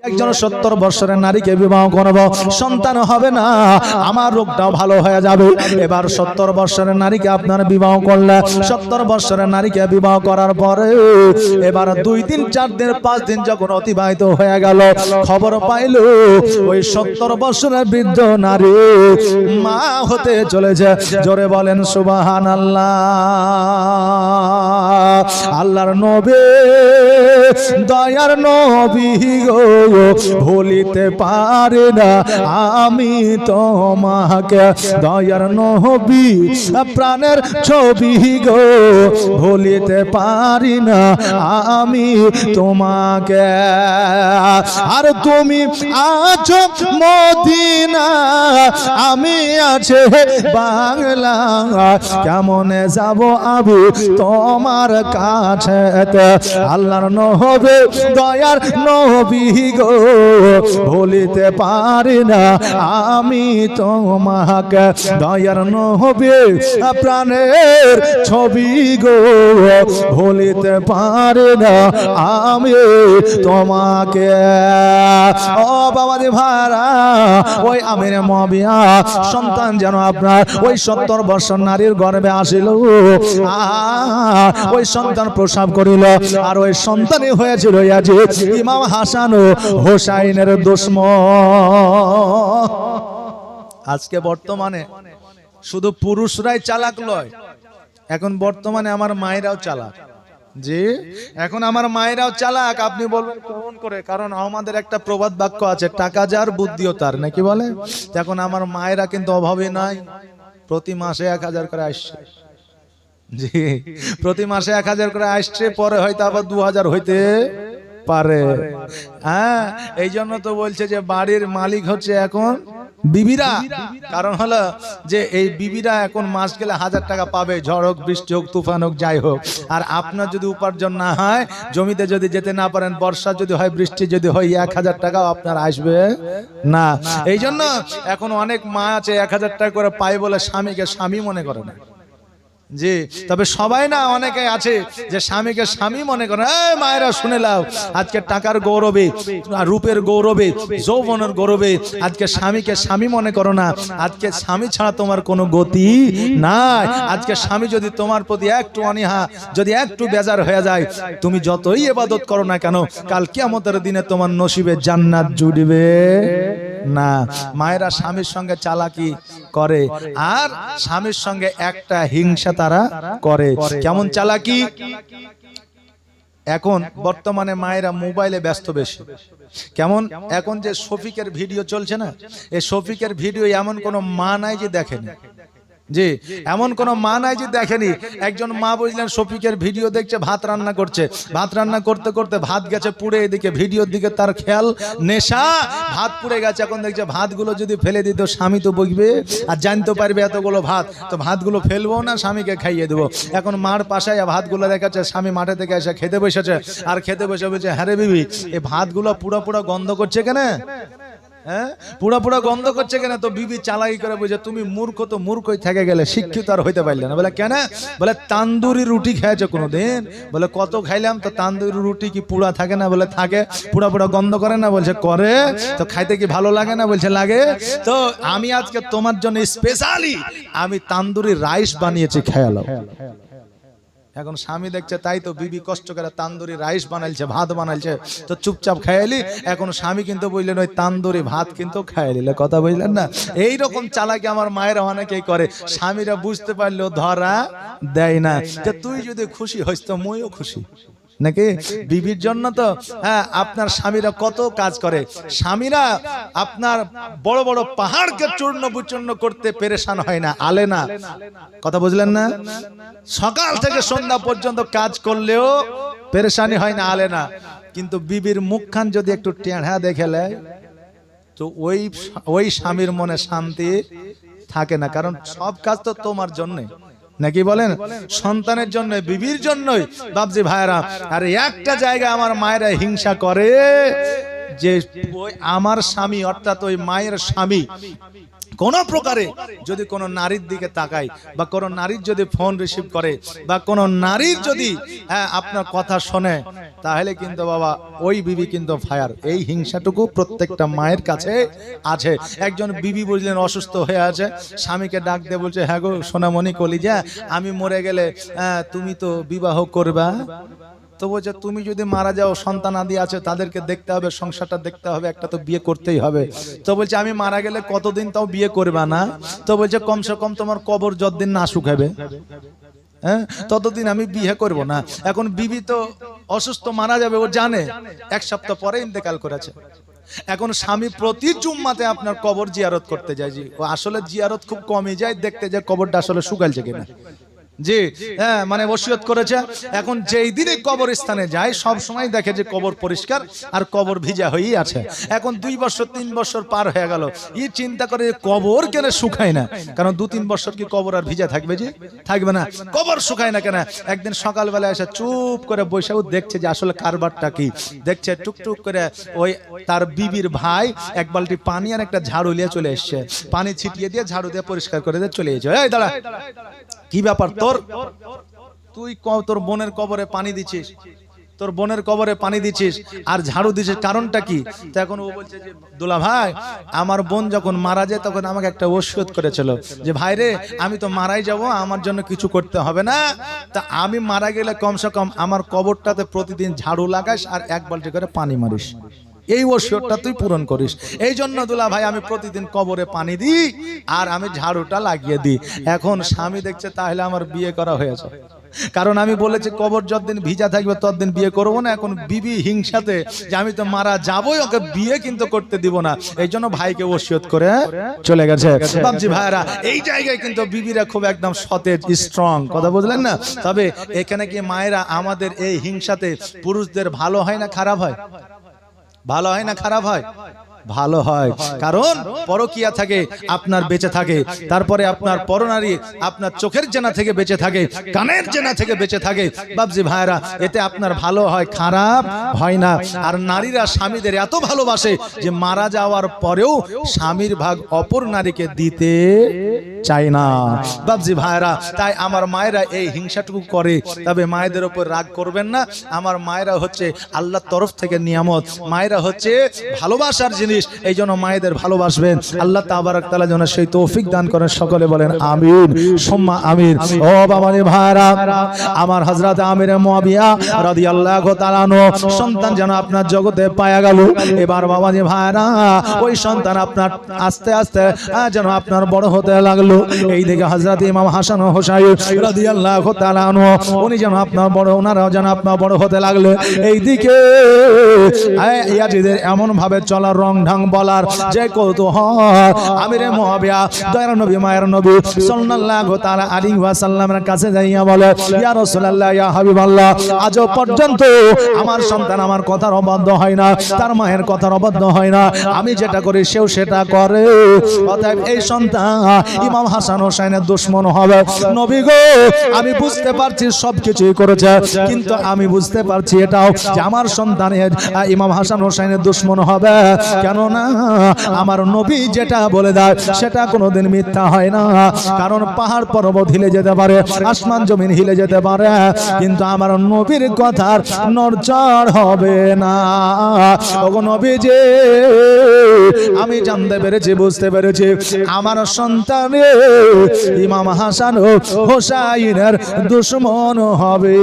একজন 70 বছরের নারীকে বিবাহ করব, সন্তান হবে না, আমার রোগটাও ভালো হয়ে যাবে। এবার 70 বছরের নারীকে আপনার বিবাহ করলে, 70 বছরের নারীকে বিবাহ করার পরে এবার 2 দিন 4 দিন 5 দিন যখন অতিবাহিত হয়ে গেল, খবর পাইল ওই 70 বছরের বৃদ্ধ নারী মা হতে চলেছে। জোরে বলেন সুবহানাল্লাহ। আল্লাহর নবী, দয়ার নবী গো, ভুলিতে পারি না আমি তোমাকে, দয়ার নবী প্রাণের ছবি গো, ভুলিতে পারি না আমি তোমাকে। আর তুমি আছো মদিনা, আমি আছে বাংলা, কেমনে যাব আবু তোমার কাছে। আল্লাহর নবী, দয়ার নবী গো, ভুলিতে পারি না আমি তোমাকে, দয়ার নবী প্রাণের ছবি গো, ভুলিতে পারি না আমি তোমাকে। ও বাবাজি ভাইরা, ওই আমির মুয়াবিয়া সন্তান যেন আপনার ওই 70 বছর নারীর গর্ভে আসিল, ওই সন্তান প্রসব করিল, আর ওই সন্তানই হয়েছিল ইমাম হাসান ও হোসাইনের দুশমন। আজকে বর্তমানে শুধু পুরুষরাই চালাক নয়, এখন বর্তমানে আমার মায়েরাও চালাক। জি, এখন আমার মায়েরাও চালাক। আপনি বলবেন কেমন করে? কারণ আমাদের একটা প্রবাদ বাক্য আছে, টাকা যার বুদ্ধিও তার, নাকি বলে? এখন আমার মায়েরা কিন্তু অভাবে নাই, প্রতি মাসে 1000 করে আসছে। জি, প্রতি মাসে 1000 করে আসছে, পরে হয়তো আবার 2000 হইতে পারে। হ্যাঁ, এই জন্য তো বলছে যে বাড়ির মালিক হচ্ছে এখন বিবিরা। কারণ হলো যে এই বিবিরা এখন মাস গেলে 1000 টাকা পাবে, ঝড় হোক, বৃষ্টি হোক, তুফান হোক, যাই হোক। আর আপনার যদি উপার্জন না হয়, জমিতে যদি যেতে না পারেন, বর্ষা যদি হয়, বৃষ্টি যদি হয়, 1000 টাকাও আপনার আসবে না। এই জন্য এখন অনেক মা আছে 1000 টাকা করে পায় বলে স্বামীকে স্বামী মনে করে না। জি, তবে সবাই না, অনেকে আছে যে স্বামীকে স্বামী মনে করে। এই মায়েরা শুনে নাও, আজকে টাকার গৌরবে, রূপের গৌরবে, যৌবনের গৌরবে আজকে স্বামীকে স্বামী মনে করো না। আজকে স্বামী ছাড়া তোমার কোনো গতি নাই। আজকে স্বামী যদি তোমার প্রতি একটু অনীহা, যদি একটু বেজার হয়ে যায়, তুমি যতই ইবাদত করো না কেন, কাল কিয়ামতের দিনে তোমার নসিবে জান্নাত জুড়বে না। মায়েরা স্বামীর সঙ্গে চালাকি করে, আর স্বামীর সঙ্গে একটা হিংসা তারা করে। কেমন চালাকি? এখন বর্তমানে মায়েরা মোবাইলে ব্যস্ত বেশি। কেমন? এখন যে শফিকের ভিডিও চলছে না, এই শফিকের ভিডিও এমন কোন মা নাই যে দেখেনি। জি, এমন কোন মা নাই যে দেখেনি। একজন মা বুঝলেন শফিকের ভিডিও দেখছে, ভাত রান্না করছে, ভাত রান্না করতে করতে ভাত গেছে পুড়ে, এদিকে ভিডিওর দিকে তার খেয়াল, নেশা, ভাত পুড়ে গেছে। এখন দেখছে ভাতগুলো যদি ফেলে দিত, স্বামী তো বকবে, আর জানতে পারবে এতগুলো ভাত, তো ভাতগুলো ফেলবো না, স্বামীকে খাইয়ে দেবো। এখন মার পাশে ভাতগুলো দেখাচ্ছে, স্বামী মাঠে থেকে এসে খেতে বসেছে, আর খেতে বসে বলছে, হ্যাঁ রে বিবি, এই ভাতগুলো পুরো পুরো গন্ধ করছে কেন? হ্যাঁ, পুরা পুরা গন্ধ করছে কেন? তো বিবি চালাকি করে বুঝে, তুমি মূর্খ তো মূর্খই থেকে গেলে, শিক্ষিত আর হইতে পারলে না। বলে কেন? বলে তান্দুরি রুটি খেয়েছে কোনোদিন? বলে কত খাইলাম। তো তান্দুরি রুটি কি পুরা থাকে না? বলে থাকে। পুরা পুরা গন্ধ করে না? বলছে করে। তো খাইতে কি ভালো লাগে না? বলছে লাগে। তো আমি আজকে তোমার জন্য স্পেশালি আমি তান্দুরি রাইস বানিয়েছি, খেয়ালো। এখন স্বামী দেখছে, তাই তো বিবি কষ্ট করে তান্দুরি রাইস বানাইছে, ভাত বানাইছে, তো চুপচাপ খাইলি। এখন স্বামী কিন্তু বললেন ওই তান্দুরি ভাত কিন্তু খাইলে, কথা বুঝলেন না? এইরকম চালাকি আমার মায়েরা অনেকেই করে। স্বামীরা বুঝতে পারলেও ধরা দেয় না। যে তুই যদি খুশি হইস তো মইও খুশি, নাকি? বিবির জন্য তো হ্যাঁ, আপনার স্বামীরা কত কাজ করে। স্বামীরা আপনার বড় বড় পাহাড়কে চূর্ণ বিচূর্ণ করতে পেরেশান হয় না, আলে না, কথা বুঝলেন না? সকাল থেকে সন্ধ্যা পর্যন্ত কাজ করলেও পেরেশানি হয় না, আলে না। কিন্তু বিবির মুখখান যদি একটু টেঁড়া দেখেলে, তো ওই স্বামীর মনে শান্তি থাকে না। কারণ সব কাজ তো তোমার জন্যে, নাকি বলেন? সন্তানের জন্য, বিবির জন্যই। বাবজি ভাইরা, আর একটা জায়গায় আমার মায়েরা হিংসা করে, যে ওই আমার স্বামী অর্থাৎ ওই মায়ের স্বামী কোন প্রকারে যদি কোনো নারীর দিকে তাকায় বা কোনো নারীর যদি ফোন রিসিভ করে বা কোনো নারীর যদি আপনার কথা শোনে, তাহলে কিন্তু বাবা ওই বিবি কিন্তু ফায়ার। এই হিংসাটুকু প্রত্যেকটা মায়ের কাছে আছে। একজন বিবি বুঝলেন অসুস্থ হয়ে আছে, স্বামীকে ডাক দিয়ে বলছে, হ্যাঁ গো সোনামণি কলিজা, আমি মরে গেলে তুমি তো বিবাহ করবা। তো বলছে, তুমি যদি মারা যাও, সন্তান আদি আছে, তাদেরকে দেখতে হবে, সংসারটা দেখতে হবে, একটা তো বিয়ে করতেই হবে। তো বলছে, আমি মারা গেলে কতদিন তাও বিয়ে করবা না? তো বলছে, কমসে কম তোমার কবর যতদিন না শুকাবে, হ্যাঁ, ততদিন আমি বিয়ে করব না। এখন বিবি তো অসুস্থ, মারা যাবে, ও জানে, 1 সপ্তাহ পরে ইন্তেকাল করেছে। এখন স্বামী প্রতি জুম্মাতে আপনার কবর জিয়ারত করতে যায়। জি, ও আসলে জিয়ারত খুব কমই যায়, দেখতে যায় কবরটা আসলে শুকাইছে কিনা। জি, হ্যাঁ, মানে ওসিয়ত করেছে। এখন যেই দিনে কবরস্থানে যায়, সব সময় দেখে যে কবর পরিষ্কার আর কবর ভিজা হয়েই আছে। এখন 2 বছর 3 বছর পার হয়ে গেল, ই চিন্তা করে কবর কেন শুকায় না, কারণ 2-3 বছর কি কবর আর ভিজা থাকবে? যে থাকবে না, কবর শুকায় না কেন? একদিন সকালবেলা এসে চুপ করে বসেও দেখছে যে আসলে কারবারটা কি। দেখছে টুকটুক করে ওই তার বিবির ভাই 1 বালতি পানি আর একটা ঝাড়ু নিয়ে চলে এসছে, পানি ছিটিয়ে দিয়ে ঝাড়ু দিয়ে পরিষ্কার করে দিয়ে চলে এসেছে। এই দাঁড়া, কি ব্যাপার তোর? তুই তোর বোনের কবরে পানি দিছিস, তোর বোনের কবরে পানি দিছিস আর ঝাড়ু দিছিস, কারণটা কি? তো এখন ও বলছে যে, দুলা ভাই, আমার বোন যখন মারা যায় তখন আমাকে একটা ওসিয়ত করেছিল যে, ভাই রে, আমি তো মারাই যাব, আমার জন্য কিছু করতে হবে না, তা আমি মারা গেলে কমসে কম আমার কবরটাতে প্রতিদিন ঝাড়ু লাগাস আর 1 বালতি করে পানি মারিস। এই ওসিয়তটা তুই পূরণ করিস। এই জন্য দুলা ভাই আমি প্রতিদিন কবরে পানি দিই আর আমি ঝাড়ুটা লাগিয়ে দিই। এখন স্বামী দেখছে তাহলে আমার বিয়ে করা হয়েছে, কারণ আমি বলেছি কবর যতদিন ভিজা থাকবে ততদিন বিয়ে করবো না। এখন বিবি হিংসাতে যে আমি তো মারা যাবোই, ওকে বিয়ে কিন্তু করতে দিব না, এই জন্য ভাইকে ওসিয়ত করে চলে গেছে। বাবজি ভাইরা, এই জায়গায় কিন্তু বিবিরা খুব একদম সতেজ, স্ট্রং, কথা বুঝলেন না? তবে এখানে কি মায়েরা আমাদের এই হিংসাতে পুরুষদের ভালো হয় না খারাপ হয়? ভালো হয় না খারাপ হয়? ভালো হয়, কারণ পরকিয়া থেকে আপনার বেঁচে থাকে, তারপরে আপনার পরনারী আপনার চোখের জেনা থেকে বেঁচে থাকে, কানের জেনা থেকে বেঁচে থাকে। বাবজি ভাইরা, এতে আপনার ভালো হয়, খারাপ হয় না। আর নারীরা স্বামীদের এত ভালোবাসে যে মারা যাওয়ার পরেও স্বামীর ভাগ অপর নারীকে দিতে চায় না। বাবজি ভাইরা, তাই আমার মায়েরা এই হিংসাটুকু করে, তবে মায়েদের উপর রাগ করবেন না। আমার মায়েরা হচ্ছে আল্লাহর তরফ থেকে নিয়ামত, মায়েরা হচ্ছে ভালোবাসার জিনিস, এই জন্য মায়েদের ভালোবাসবেন। আল্লাহ তাবারক তাআলা যেন সেই তৌফিক দান করেন। সকলে বলেন আমিন সুম্মা আমিন। ও বাবারে ভাইরা, আমার হযরত আমির মুআবিয়া রাদিয়াল্লাহু তাআলা আনহু সন্তান যেন আপনার জগতে পায়া গেল। এবার বাবারে ভাইরা, ওই সন্তান আপনার আস্তে আস্তে যেন আপনার বড় হতে লাগলো। এই দিকে হযরত ইমাম হাসান ও হুসাইন রাদিয়াল্লাহু তাআলা আনহু, উনি যেন আপনার বড়, ওনারাও যেন আপনার বড় হতে লাগলো। এইদিকে ইয়াজিদের এমন ভাবে চলার, রং ঢং বলার যে কৌতূহল, আমিরে মুআবিয়া দয়ার নবী মায়ের নবী সাল্লাল্লাহু তাআলা আলাইহি ওয়াসাল্লামের কাছে যাইয়া বলে, ইয়া রাসূলুল্লাহ, ইয়া হাবিবাল্লাহ, আজ পর্যন্ত আমার সন্তান আমার কথার অবাধ্য হয় না, তার মায়ের কথার অবাধ্য হয় না, আমি যেটা করি সেও সেটা করে। অতএব এই সন্তান ইমাম হাসান হোসেনের দুশমন হবে। নবী গো, আমি বুঝতে পারছি সবকিছুই করেছে, কিন্তু আমি বুঝতে পারছি এটাও যে আমার সন্তানের ইমাম হাসান হোসেনের দুশমন হবে। কেননা আমার নবী যেটা বলে দেয় সেটা কোনোদিন মিথ্যা হয় না। কারণ পাহাড় পর্বত হিলে যেতে পারে, আসমান জমিন হিলে যেতে পারে, কিন্তু আমার নবীর কথার নড়চড় হবে না। ওগো নবীজি, আমি জানতে পেরেছি, বুঝতে পেরেছি, আমার সন্তানের ইমাম হাসান ও হোসাইনের দুশমন হবে।